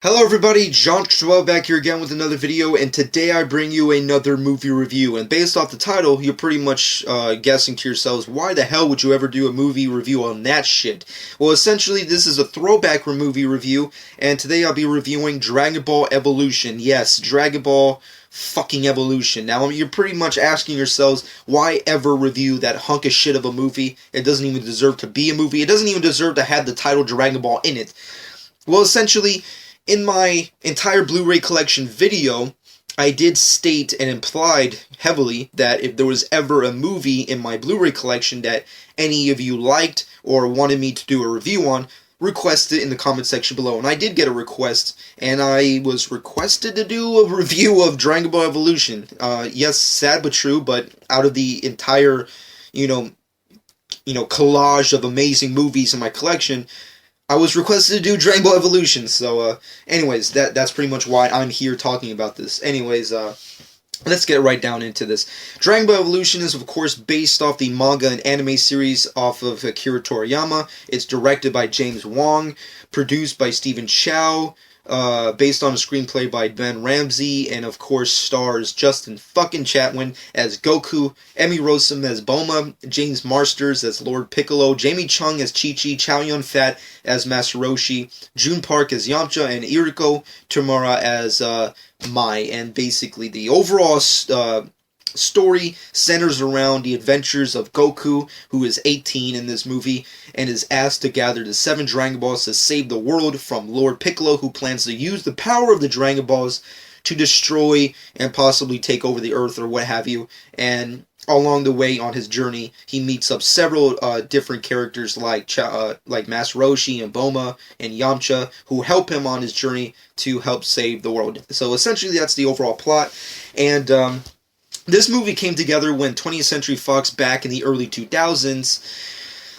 Hello everybody, John back here again with another video, and today I bring you another movie review. And based off the title, you're pretty much guessing to yourselves, why the hell would you ever do a movie review on that shit? Well, essentially, this is a throwback movie review, and today I'll be reviewing Dragon Ball Evolution. Yes, Dragon Ball fucking Evolution. Now, you're pretty much asking yourselves, why ever review that hunk of shit of a movie? It doesn't even deserve to be a movie. It doesn't even deserve to have the title Dragon Ball in it. Well, essentially, in my entire Blu-ray collection video, I did state and implied heavily that if there was ever a movie in my Blu-ray collection that any of you liked or wanted me to do a review on, request it in the comment section below. And I did get a request, and I was requested to do a review of Dragon Ball Evolution. Yes, sad but true, but out of the entire, collage of amazing movies in my collection, I was requested to do Dragon Ball Evolution, so, anyways, that's pretty much why I'm here talking about this. Anyways, let's get right down into this. Dragon Ball Evolution is, of course, based off the manga and anime series off of Akira Toriyama. It's directed by James Wong, produced by Stephen Chow, based on a screenplay by Ben Ramsey, and of course stars Justin fucking Chatwin as Goku, Emmy Rossum as Bulma, James Marsters as Lord Piccolo, Jamie Chung as Chi-Chi, Chow Yun-Fat as Master Roshi, June Park as Yamcha, and Iriko Tamura as Mai. And basically the overall story centers around the adventures of Goku, who is 18 in this movie, and is asked to gather the 7 Dragon Balls to save the world from Lord Piccolo, who plans to use the power of the Dragon Balls to destroy and possibly take over the Earth or what have you. And along the way on his journey, he meets up several different characters like Master Roshi and Bulma and Yamcha, who help him on his journey to help save the world. So essentially that's the overall plot. And this movie came together when 20th Century Fox, back in the early 2000s,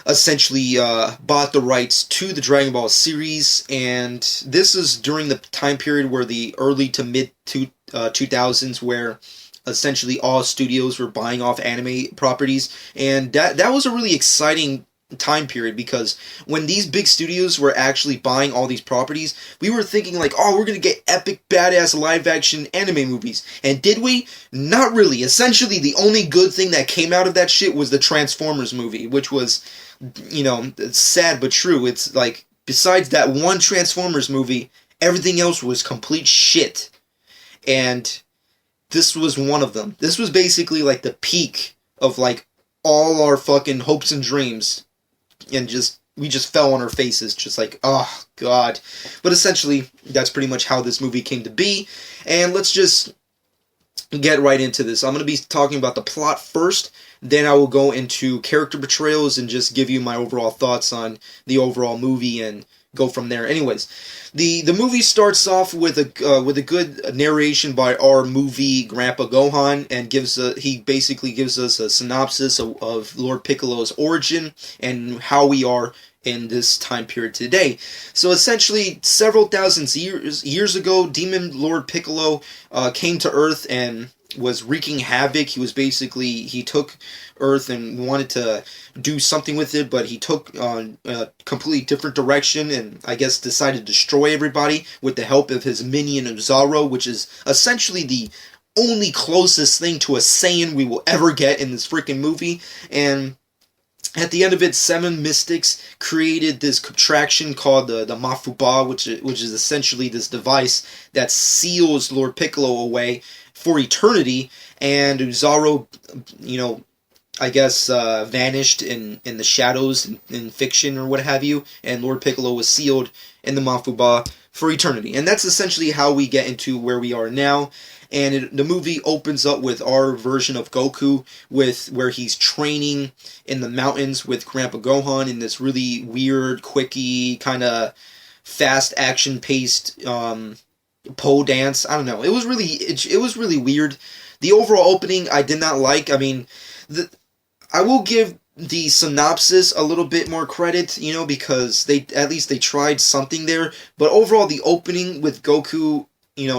essentially bought the rights to the Dragon Ball series, and this is during the time period where the early to mid 2000s, where essentially all studios were buying off anime properties, and that was a really exciting time period, because when these big studios were actually buying all these properties, we were thinking like, oh, we're gonna get epic badass live action anime movies. And did we? Not really. Essentially the only good thing that came out of that shit was the Transformers movie, which was, sad but true. It's like, besides that one Transformers movie, everything else was complete shit. And this was one of them. This was basically like the peak of like all our fucking hopes and dreams, and we just fell on our faces, just like, oh god. But essentially that's pretty much how this movie came to be, and let's just get right into this. I'm going to be talking about the plot first, then I will go into character portrayals and just give you my overall thoughts on the overall movie and go from there. Anyways, the movie starts off with a good narration by our movie Grandpa Gohan, and he basically gives us a synopsis of Lord Piccolo's origin and how we are in this time period today. So essentially, several thousand years ago, Demon Lord Piccolo came to Earth and was wreaking havoc. He took Earth and wanted to do something with it, but he took a completely different direction, and I guess decided to destroy everybody with the help of his minion Zaro, which is essentially the only closest thing to a Saiyan we will ever get in this freaking movie. And at the end of it, 7 mystics created this contraction called the Mafuba, which is essentially this device that seals Lord Piccolo away for eternity. And Zaro, I guess, vanished in the shadows in fiction or what have you, and Lord Piccolo was sealed in the Mafuba for eternity. And that's essentially how we get into where we are now. And the movie opens up with our version of Goku, where he's training in the mountains with Grandpa Gohan in this really weird, quickie, kind of fast action-paced pole dance. I don't know. It was really weird. The overall opening I did not like. I mean, I will give the synopsis a little bit more credit, because at least they tried something there. But overall, the opening with Goku,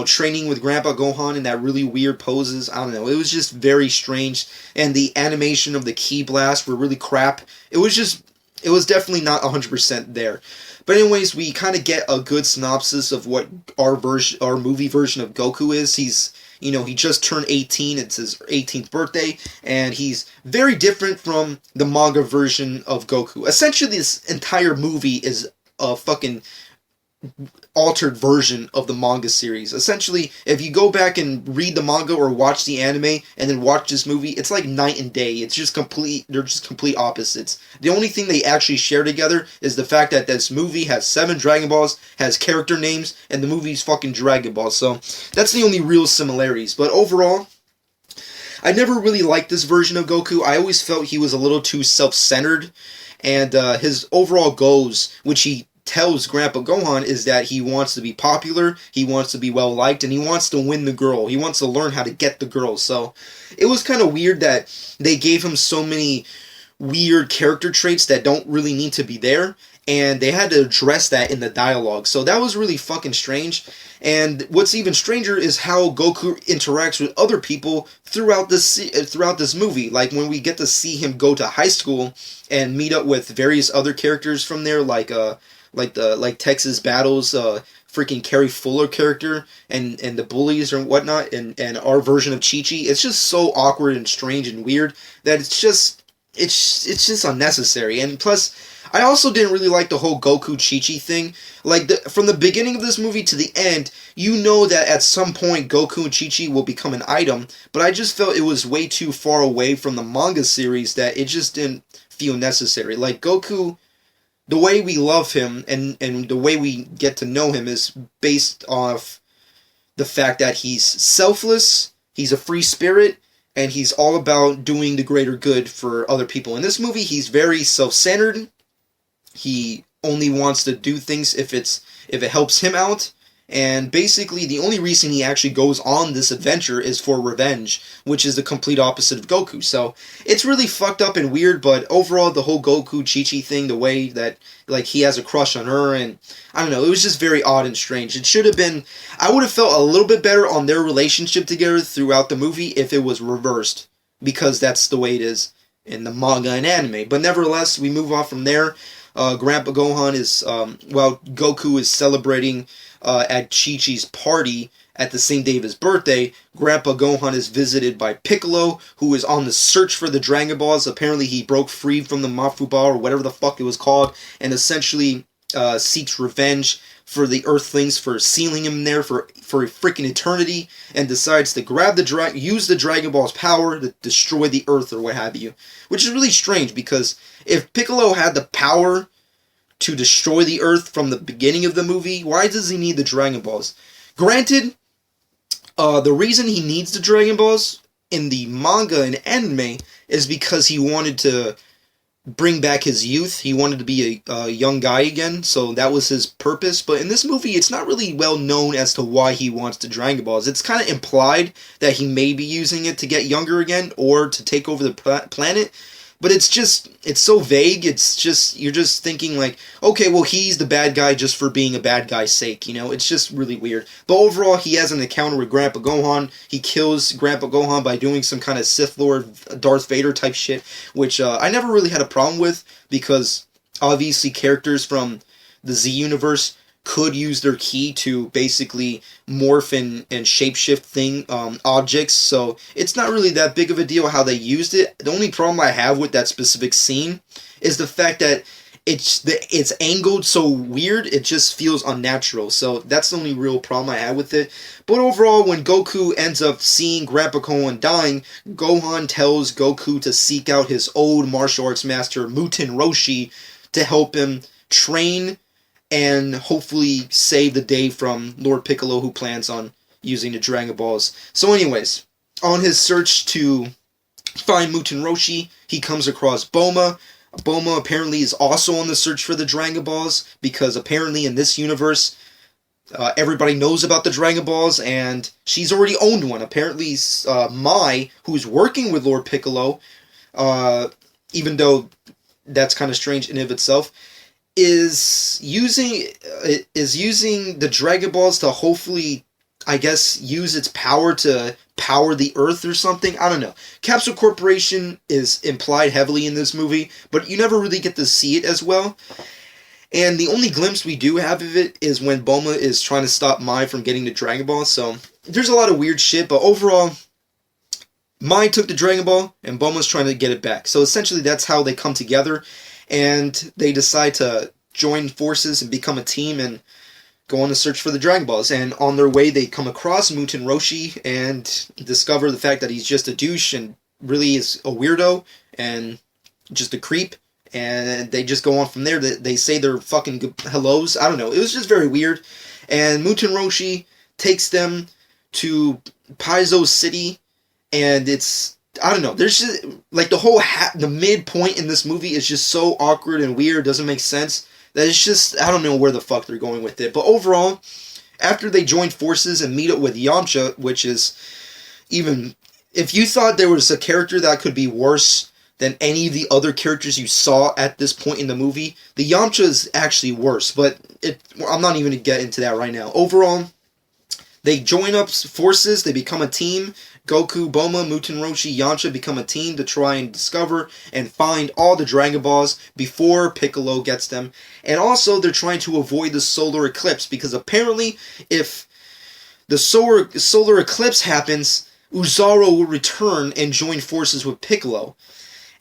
training with Grandpa Gohan in that really weird poses, I don't know. It was just very strange, and the animation of the ki blast were really crap. It was definitely not 100% there. But anyways, we kind of get a good synopsis of what our movie version of Goku is. He just turned 18. It's his 18th birthday, and he's very different from the manga version of Goku. Essentially, this entire movie is a fucking altered version of the manga series. Essentially, if you go back and read the manga or watch the anime and then watch this movie, it's like night and day. They're just complete opposites. The only thing they actually share together is the fact that this movie has 7 Dragon Balls, has character names, and the movie's fucking Dragon Ball. So that's the only real similarities. But overall, I never really liked this version of Goku. I always felt he was a little too self-centered, and his overall goals, which he tells Grandpa Gohan, is that he wants to be popular, he wants to be well liked, and he wants to win the girl. He wants to learn how to get the girl. So it was kind of weird that they gave him so many weird character traits that don't really need to be there, and they had to address that in the dialogue. So that was really fucking strange. And what's even stranger is how Goku interacts with other people throughout this movie. Like when we get to see him go to high school and meet up with various other characters from there, like Texas Battles, freaking Carrie Fuller character, and the bullies and whatnot, and our version of Chi-Chi. It's just so awkward and strange and weird that it's just unnecessary. And plus, I also didn't really like the whole Goku Chi-Chi thing. Like, from the beginning of this movie to the end, you know that at some point Goku and Chi-Chi will become an item, but I just felt it was way too far away from the manga series that it just didn't feel necessary. Like, Goku, the way we love him and the way we get to know him is based off the fact that he's selfless, he's a free spirit, and he's all about doing the greater good for other people. In this movie, he's very self-centered. He only wants to do things if it helps him out. And basically, the only reason he actually goes on this adventure is for revenge, which is the complete opposite of Goku. So, it's really fucked up and weird, but overall, the whole Goku Chi-Chi thing, the way that, like, he has a crush on her, and, I don't know, it was just very odd and strange. It should have been, I would have felt a little bit better on their relationship together throughout the movie if it was reversed, because that's the way it is in the manga and anime. But nevertheless, we move on from there. Grandpa Gohan is, Goku is celebrating at Chi-Chi's party at the same day of his birthday. Grandpa Gohan is visited by Piccolo, who is on the search for the Dragon Balls. Apparently he broke free from the Mafuba, or whatever the fuck it was called, and essentially seeks revenge for the Earthlings for sealing him there for a freaking eternity, and decides to use the Dragon Ball's power to destroy the Earth or what have you. Which is really strange, because if Piccolo had the power to destroy the Earth from the beginning of the movie, why does he need the Dragon Balls? Granted, the reason he needs the Dragon Balls in the manga and anime is because he wanted to bring back his youth. He wanted to be a young guy again, so that was his purpose. But in this movie, it's not really well known as to why he wants the Dragon Balls. It's kind of implied that he may be using it to get younger again or to take over the planet. But it's so vague. You're just thinking like, okay, well, he's the bad guy just for being a bad guy's sake, you know? It's just really weird. But overall, he has an encounter with Grandpa Gohan. He kills Grandpa Gohan by doing some kind of Sith Lord, Darth Vader type shit, which I never really had a problem with, because obviously characters from the Z universe could use their ki to basically morph and shapeshift objects, so it's not really that big of a deal how they used it. The only problem I have with that specific scene is the fact that it's angled so weird, it just feels unnatural, so that's the only real problem I had with it. But overall, when Goku ends up seeing Grandpa Gohan dying, Gohan tells Goku to seek out his old martial arts master, Muten Roshi, to help him train and hopefully save the day from Lord Piccolo, who plans on using the Dragon Balls. So anyways, on his search to find Muten Roshi, he comes across Bulma. Bulma apparently is also on the search for the Dragon Balls, because apparently in this universe, everybody knows about the Dragon Balls, and she's already owned one. Apparently, Mai, who's working with Lord Piccolo, even though that's kind of strange in and of itself, is using the Dragon Balls to hopefully, I guess, use its power to power the Earth or something. I don't know. Capsule Corporation is implied heavily in this movie, but you never really get to see it as well. And the only glimpse we do have of it is when Bulma is trying to stop Mai from getting the Dragon Ball. So there's a lot of weird shit, but overall, Mai took the Dragon Ball, and Bulma's trying to get it back. So essentially, that's how they come together, and they decide to join forces and become a team and go on a search for the Dragon Balls. And on their way, they come across Muten Roshi and discover the fact that he's just a douche and really is a weirdo and just a creep. And they just go on from there. They say their fucking hellos. I don't know. It was just very weird. And Muten Roshi takes them to Paizo City. And it's, I don't know. There's just, like, the whole, the midpoint in this movie is just so awkward and weird. Doesn't make sense. That it's just, I don't know where the fuck they're going with it. But overall, after they join forces and meet up with Yamcha, which is even, if you thought there was a character that could be worse than any of the other characters you saw at this point in the movie, the Yamcha is actually worse, but I'm not even going to get into that right now. Overall, they join up forces, they become a team. Goku, Bulma, Muten Roshi, Yamcha become a team to try and discover and find all the Dragon Balls before Piccolo gets them. And also, they're trying to avoid the solar eclipse, because apparently, if the solar eclipse happens, Uzaro will return and join forces with Piccolo.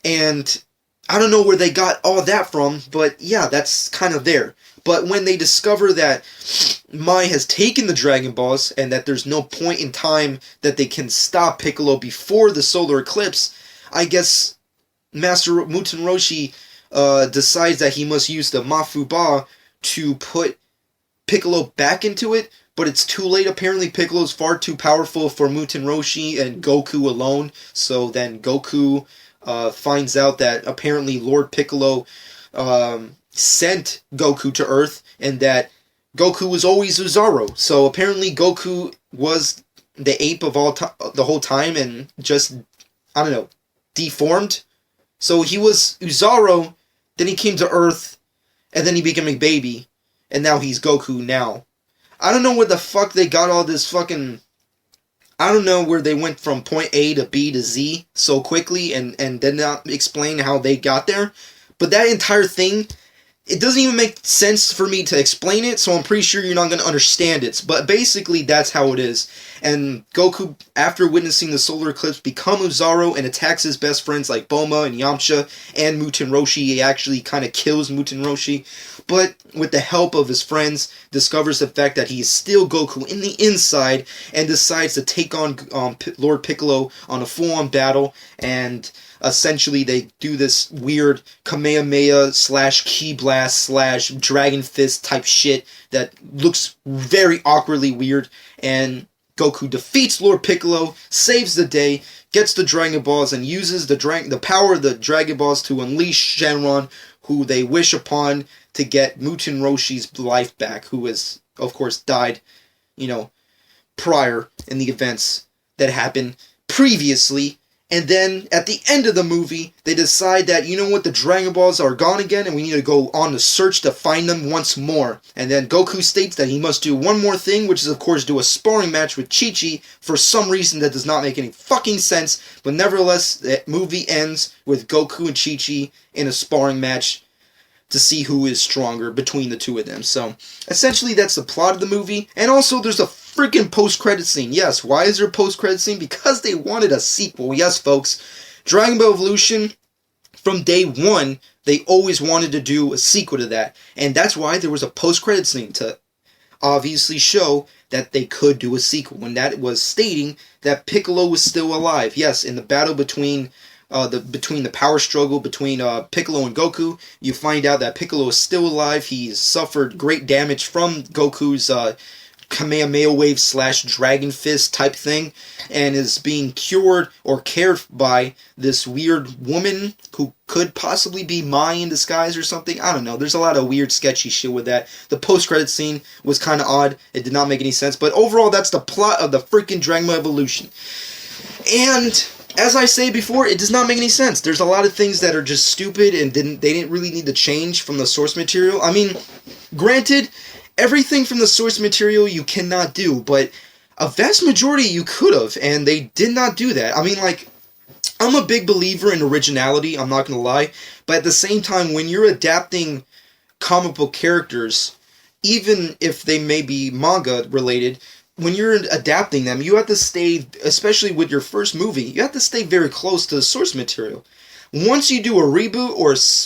And I don't know where they got all that from, but yeah, that's kind of there. But when they discover that Mai has taken the Dragon Balls and that there's no point in time that they can stop Piccolo before the solar eclipse, I guess Master Muten Roshi decides that he must use the Mafuba to put Piccolo back into it, but it's too late. Apparently Piccolo's far too powerful for Muten Roshi and Goku alone, so then Goku finds out that apparently Lord Piccolo sent Goku to Earth, and that Goku was always Uzaro. So apparently Goku was the ape of the whole time, and just, I don't know, deformed. So he was Uzaro, then he came to Earth, and then he became a baby, and now he's Goku now. I don't know where the fuck they got all this fucking... I don't know where they went from point A to B to Z so quickly and did not explain how they got there. But that entire thing, it doesn't even make sense for me to explain it, so I'm pretty sure you're not going to understand it. But basically, that's how it is. And Goku, after witnessing the solar eclipse, becomes Uzaro and attacks his best friends like Bulma and Yamcha and Muten Roshi. He actually kind of kills Muten Roshi, but with the help of his friends, discovers the fact that he is still Goku in the inside and decides to take on Lord Piccolo on a full-on battle. And essentially, they do this weird Kamehameha / Ki Blast / Dragon Fist type shit that looks very awkwardly weird. And Goku defeats Lord Piccolo, saves the day, gets the Dragon Balls, and uses the power of the Dragon Balls to unleash Shenron, who they wish upon to get Muten Roshi's life back, who has, of course, died, prior in the events that happened previously. And then, at the end of the movie, they decide that, you know what, the Dragon Balls are gone again, and we need to go on the search to find them once more. And then Goku states that he must do one more thing, which is, of course, do a sparring match with Chi-Chi, for some reason that does not make any fucking sense. But nevertheless, the movie ends with Goku and Chi-Chi in a sparring match to see who is stronger between the two of them. So, essentially, that's the plot of the movie. And also, there's a freaking post-credit scene. Yes, why is there a post-credit scene? Because they wanted a sequel. Yes, folks. Dragon Ball Evolution, from day one, they always wanted to do a sequel to that. And that's why there was a post-credit scene, to obviously show that they could do a sequel. And that was stating that Piccolo was still alive. Yes, in the battle between the power struggle between Piccolo and Goku, you find out that Piccolo is still alive. He's suffered great damage from Goku's Kamehameha Wave / Dragon Fist type thing, and is being cured or cared by this weird woman who could possibly be Mai in disguise or something. I don't know. There's a lot of weird, sketchy shit with that. The post-credit scene was kind of odd. It did not make any sense. But overall, that's the plot of the freaking Dragon Ball Evolution. And as I say before, it does not make any sense. There's a lot of things that are just stupid and they didn't really need to change from the source material. I mean, granted, everything from the source material you cannot do, but a vast majority you could have, and they did not do that. I mean, like, I'm a big believer in originality, I'm not going to lie, but at the same time, when you're adapting comic book characters, even if they may be manga related, when you're adapting them, you have to stay, especially with your first movie, you have to stay very close to the source material. Once you do a reboot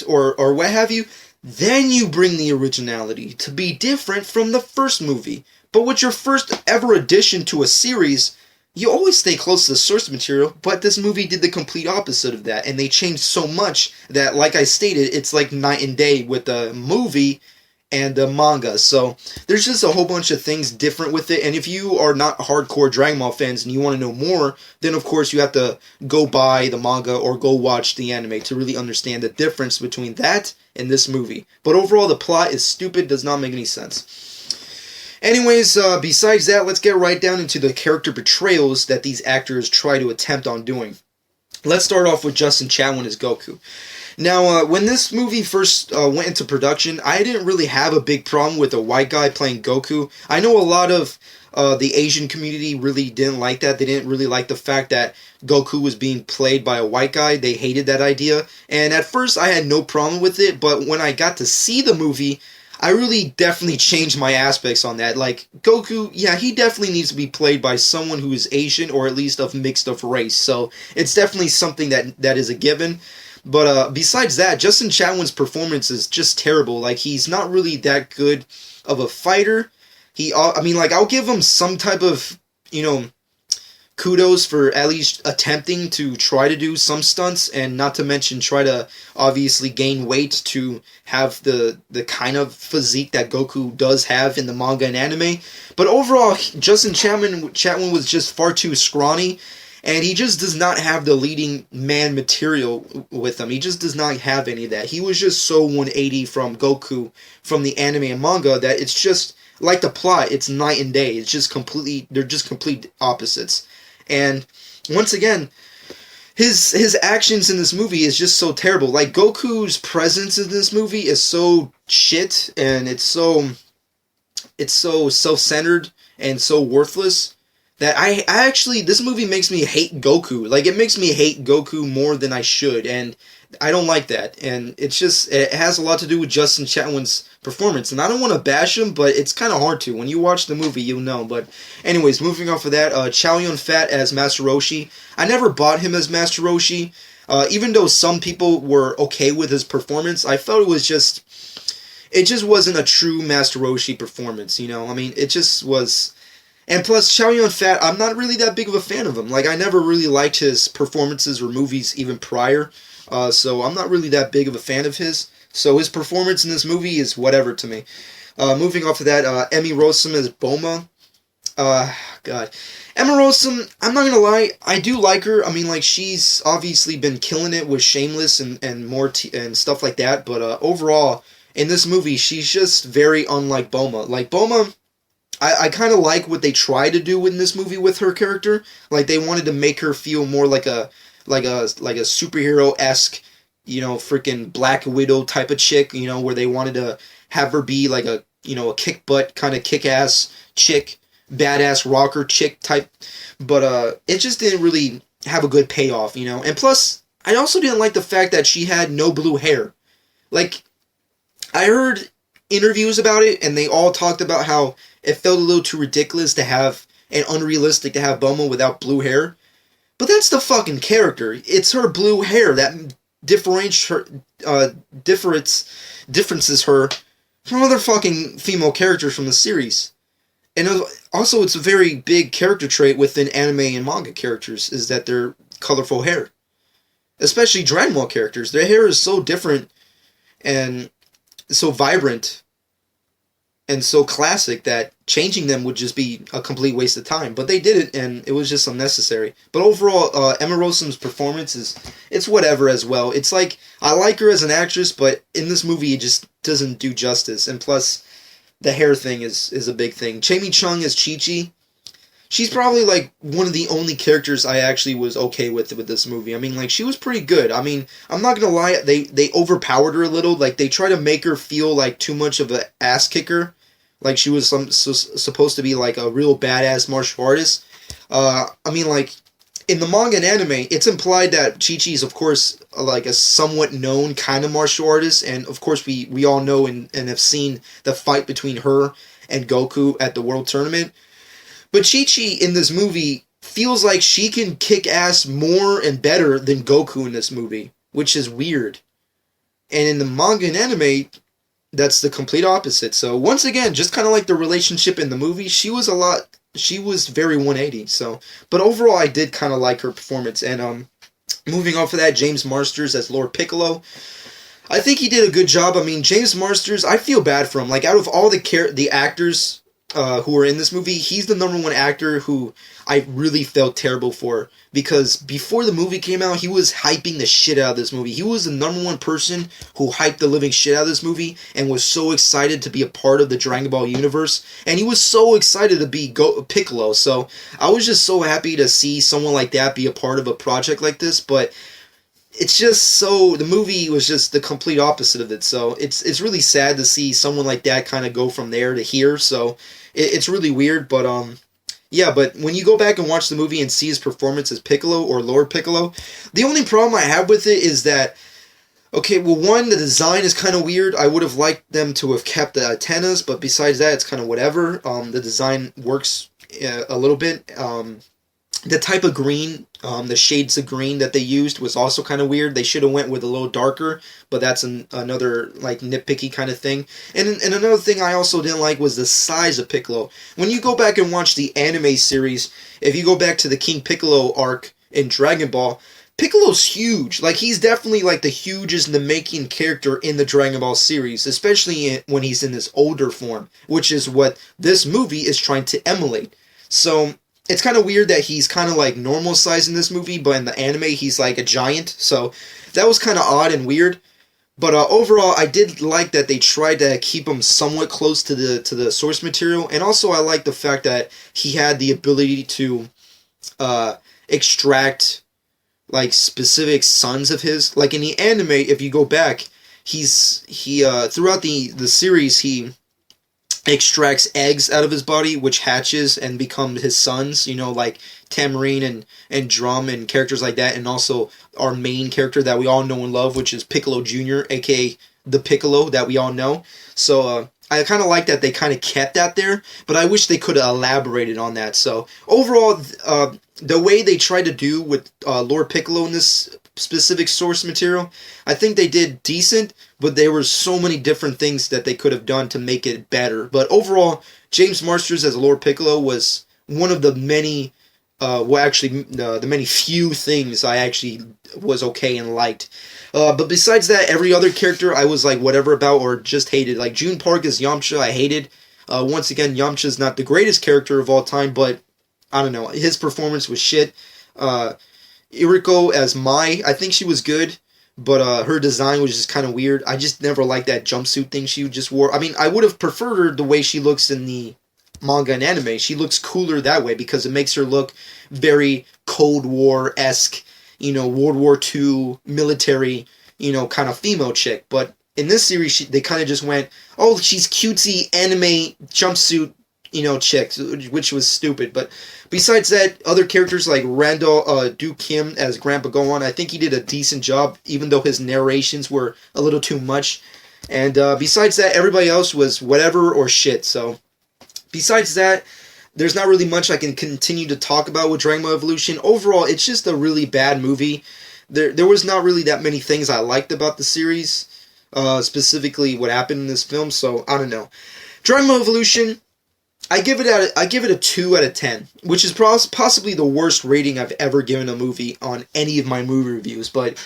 or what have you, then you bring the originality to be different from the first movie. But with your first ever addition to a series, you always stay close to the source material, but this movie did the complete opposite of that, and they changed so much that, like I stated, it's like night and day with the movie and the manga. So there's just a whole bunch of things different with it, and if you are not hardcore Dragon Ball fans and you want to know more, then of course you have to go buy the manga or go watch the anime to really understand the difference between that and this movie. But overall, the plot is stupid, does not make any sense. Anyways, besides that, let's get right down into the character portrayals that these actors try to attempt on doing. Let's start off with Justin Chatwin as Goku. Now, when this movie first went into production, I didn't really have a big problem with a white guy playing Goku. I know a lot of the Asian community really didn't like that. They didn't really like the fact that Goku was being played by a white guy. They hated that idea. And at first, I had no problem with it, but when I got to see the movie, I really definitely changed my aspects on that. Like, Goku, yeah, he definitely needs to be played by someone who is Asian or at least of mixed of race. So it's definitely something that is a given. But besides that, Justin Chatwin's performance is just terrible. Like, he's not really that good of a fighter. I'll give him some type of, kudos for at least attempting to try to do some stunts, and not to mention try to obviously gain weight to have the kind of physique that Goku does have in the manga and anime. But overall, Justin Chatwin was just far too scrawny, and he just does not have the leading man material with him. He just does not have any of that. He was just so 180 from Goku from the anime and manga that it's just like the plot. It's night and day. It's just they're just complete opposites. And once again, his actions in this movie is just so terrible. Like, Goku's presence in this movie is so shit, and it's so self-centered and so worthless that I actually, this movie makes me hate Goku. Like, it makes me hate Goku more than I should, and I don't like that. And it has a lot to do with Justin Chatwin's performance. And I don't want to bash him, but it's kind of hard to. When you watch the movie, you'll know. But anyways, moving off of that, Chow Yun-fat as Master Roshi. I never bought him as Master Roshi. Even though some people were okay with his performance, I felt it just wasn't a true Master Roshi performance, it just was. And plus, Chow Yun-fat, I'm not really that big of a fan of him. Like, I never really liked his performances or movies even prior. So I'm not really that big of a fan of his. So his performance in this movie is whatever to me. Moving off of that, Emmy Rossum as Bulma. God. Emma Rossum, I'm not gonna lie, I do like her. She's obviously been killing it with Shameless and more and stuff like that. But overall, in this movie, she's just very unlike Bulma. Like, Bulma, I kind of like what they try to do in this movie with her character. Like, they wanted to make her feel more like a superhero-esque, freaking Black Widow type of chick, where they wanted to have her be like a kick-butt kind of kick-ass chick, badass rocker chick type. But it just didn't really have a good payoff, And plus, I also didn't like the fact that she had no blue hair. Like, I heard interviews about it, and they all talked about how it felt a little too ridiculous to have, and unrealistic to have Bulma without blue hair. But that's the fucking character. It's her blue hair that differentiates her from other fucking female characters from the series. And also, it's a very big character trait within anime and manga characters, is that they're colorful hair. Especially Dragon Ball characters. Their hair is so different and so vibrant and so classic that changing them would just be a complete waste of time. But they did it, and it was just unnecessary. But overall, Emma Rossum's performance it's whatever as well. It's like, I like her as an actress, but in this movie it just doesn't do justice. And plus, the hair thing is a big thing. Jamie Chung as Chi-Chi. She's probably like one of the only characters I actually was okay with this movie. She was pretty good. I'm not gonna lie, they overpowered her a little. Like, they try to make her feel like too much of an ass kicker. Like, she was supposed to be like a real badass martial artist. in the manga and anime, it's implied that Chi-Chi is, of course, like a somewhat known kind of martial artist, and of course we all know and have seen the fight between her and Goku at the World Tournament. But Chi-Chi in this movie feels like she can kick ass more and better than Goku in this movie, which is weird. And in the manga and anime, that's the complete opposite. So once again, just kind of like the relationship in the movie, she was very 180. So, but overall, I did kind of like her performance. And moving off of that, James Marsters as Lord Piccolo, I think he did a good job. I mean, James Marsters, I feel bad for him. Like, out of all the actors who are in this movie, he's the number one actor who I really felt terrible for, because before the movie came out, he was hyping the shit out of this movie. He was the number one person who hyped the living shit out of this movie and was so excited to be a part of the Dragon Ball universe, and he was so excited to be Piccolo. So I was just so happy to see someone like that be a part of a project like this. But it's just so, the movie was just the complete opposite of it. So it's really sad to see someone like that kind of go from there to here. So it's really weird. But yeah, but when you go back and watch the movie and see his performance as Piccolo or Lord Piccolo, the only problem I have with it is that, okay, well, one, the design is kind of weird. I would have liked them to have kept the antennas, but besides that, it's kind of whatever. The design works a little bit. The type of green, the shades of green that they used was also kind of weird. They should have went with a little darker, but that's another like nitpicky kind of thing. And another thing I also didn't like was the size of Piccolo. When you go back and watch the anime series, if you go back to the King Piccolo arc in Dragon Ball, Piccolo's huge. Like, he's definitely like the hugest in the making character in the Dragon Ball series, especially when he's in his older form, which is what this movie is trying to emulate. So it's kind of weird that he's kind of like normal size in this movie, but in the anime he's like a giant. So that was kind of odd and weird. But overall, I did like that they tried to keep him somewhat close to the source material, and also I like the fact that he had the ability to extract like specific sons of his. Like in the anime, if you go back, he throughout the series he extracts eggs out of his body, which hatches and become his sons, like Tamarine and Drum and characters like that, and also our main character that we all know and love, which is Piccolo Jr., aka the Piccolo that we all know. So I kind of like that they kind of kept that there, but I wish they could have elaborated on that. So overall, the way they tried to do with Lord Piccolo in this specific source material, I think they did decent, but there were so many different things that they could have done to make it better. But overall, James Marsters as Lord Piccolo was one of the many, the many few things I actually was okay and liked. But besides that, every other character I was like whatever about or just hated. Like June Park as Yamcha, I hated. Once again, Yamcha's not the greatest character of all time, but I don't know, his performance was shit. Iriko as Mai, I think she was good, but her design was just kind of weird. I just never liked that jumpsuit thing she just wore. I mean, I would have preferred her the way she looks in the manga and anime. She looks cooler that way because it makes her look very Cold War-esque, World War II military, kind of female chick. But in this series, they kind of just went, oh, she's cutesy anime jumpsuit, chick, which was stupid. But besides that, other characters like Randall Duke Kim as Grandpa Gohan, I think he did a decent job, even though his narrations were a little too much. And besides that, everybody else was whatever or shit. So besides that, there's not really much I can continue to talk about with Dragon Ball Evolution. Overall, it's just a really bad movie. There was not really that many things I liked about the series, specifically what happened in this film. So I don't know. Dragon Ball Evolution, I give it a 2 out of 10, which is possibly the worst rating I've ever given a movie on any of my movie reviews. But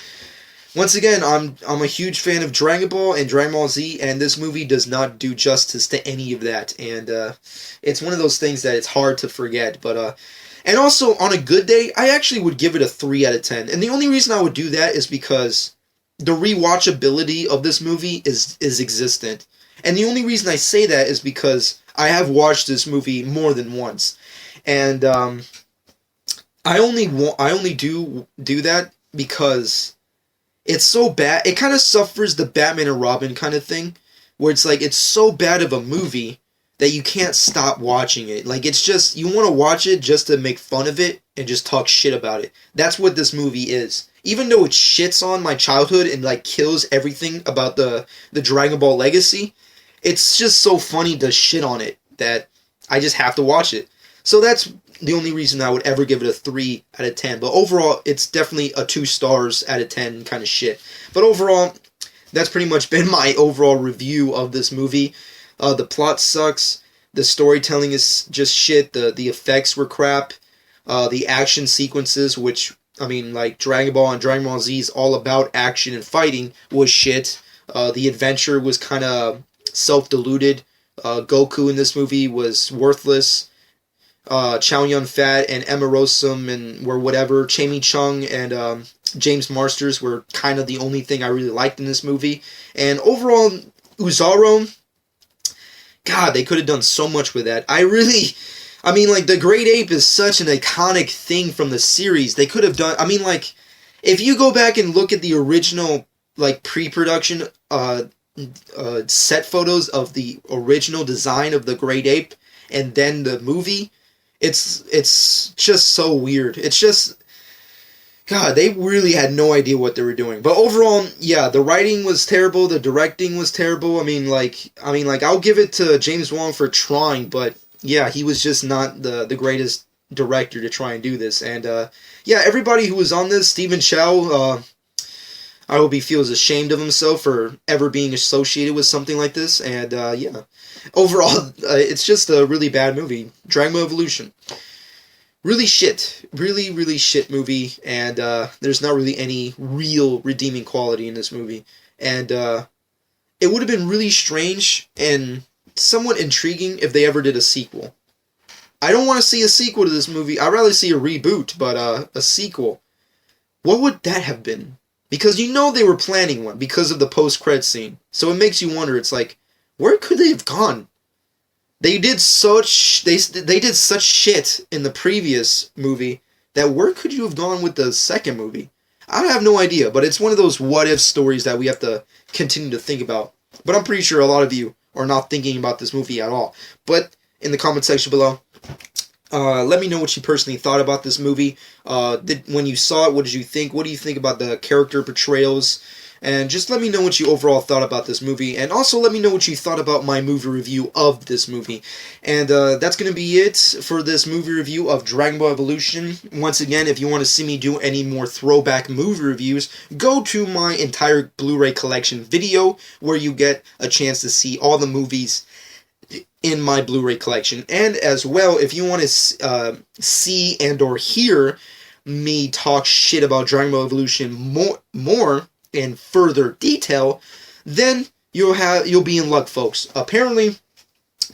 once again, I'm a huge fan of Dragon Ball and Dragon Ball Z, and this movie does not do justice to any of that. And it's one of those things that it's hard to forget. But and also on a good day, I actually would give it a 3 out of 10. And the only reason I would do that is because the rewatchability of this movie is existent. And the only reason I say that is because I have watched this movie more than once, and I only do that because it's so bad. It kind of suffers the Batman and Robin kind of thing, where it's like it's so bad of a movie that you can't stop watching it. Like, it's just, you want to watch it just to make fun of it and just talk shit about it. That's what this movie is. Even though it shits on my childhood and like kills everything about the Dragon Ball legacy, it's just so funny to shit on it that I just have to watch it. So that's the only reason I would ever give it a 3 out of 10. But overall, it's definitely a 2 stars out of 10 kind of shit. But overall, that's pretty much been my overall review of this movie. The plot sucks. The storytelling is just shit. The effects were crap. The action sequences, which, I mean, like Dragon Ball and Dragon Ball Z is all about action and fighting, was shit. The adventure was kind of self-deluded. Goku in this movie was worthless. Chow Yun-Fat and Emma Rossum and were whatever. Jamie Chung and James Marsters were kind of the only thing I really liked in this movie. And overall, Uzaro, God, they could have done so much with that. I mean, like, the Great Ape is such an iconic thing from the series. They could have done, I mean, like, if you go back and look at the original, like, pre-production set photos of the original design of the Great Ape and then the movie, it's just so weird. It's just, God, they really had no idea what they were doing. But overall, yeah, the writing was terrible, the directing was terrible. I mean, like, I'll give it to James Wan for trying, but yeah, he was just not the greatest director to try and do this. And yeah, everybody who was on this, Stephen Chow, I hope he feels ashamed of himself for ever being associated with something like this. And yeah, overall, it's just a really bad movie. Dragon Ball Evolution. Really shit. Really, really shit movie. And there's not really any real redeeming quality in this movie. And it would have been really strange and somewhat intriguing if they ever did a sequel. I don't want to see a sequel to this movie. I'd rather see a reboot, but a sequel. What would that have been? Because you know they were planning one because of the post-credit scene. So it makes you wonder, it's like, where could they have gone? They did such shit in the previous movie that where could you have gone with the second movie? I have no idea, but it's one of those what-if stories that we have to continue to think about. But I'm pretty sure a lot of you are not thinking about this movie at all. But in the comment section below, let me know what you personally thought about this movie. When you saw it, what did you think? What do you think about the character portrayals? And just let me know what you overall thought about this movie. And also let me know what you thought about my movie review of this movie. And that's going to be it for this movie review of Dragon Ball Evolution. Once again, if you want to see me do any more throwback movie reviews, go to my entire Blu-ray collection video where you get a chance to see all the movies in my Blu-ray collection. And as well, if you want to see and or hear me talk shit about Dragon Ball Evolution more in further detail, then you'll be in luck, folks. Apparently,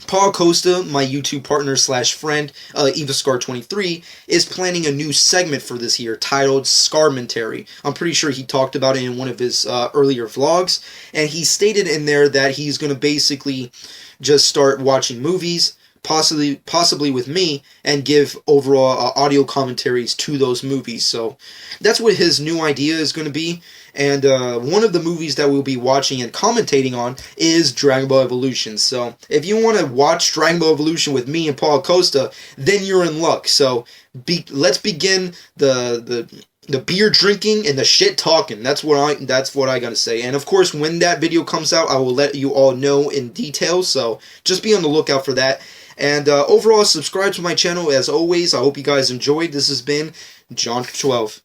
Paul Costa, my YouTube partner / friend, EvaScar23, is planning a new segment for this year titled Scarmentary. I'm pretty sure he talked about it in one of his earlier vlogs, and he stated in there that he's going to basically just start watching movies, possibly with me, and give overall audio commentaries to those movies. So that's what his new idea is going to be. And one of the movies that we'll be watching and commentating on is Dragon Ball Evolution. So if you want to watch Dragon Ball Evolution with me and Paul Costa, then you're in luck. So let's begin the beer drinking and the shit talking. That's what I gotta say. And of course, when that video comes out, I will let you all know in detail. So just be on the lookout for that. And overall, subscribe to my channel as always. I hope you guys enjoyed. This has been John12.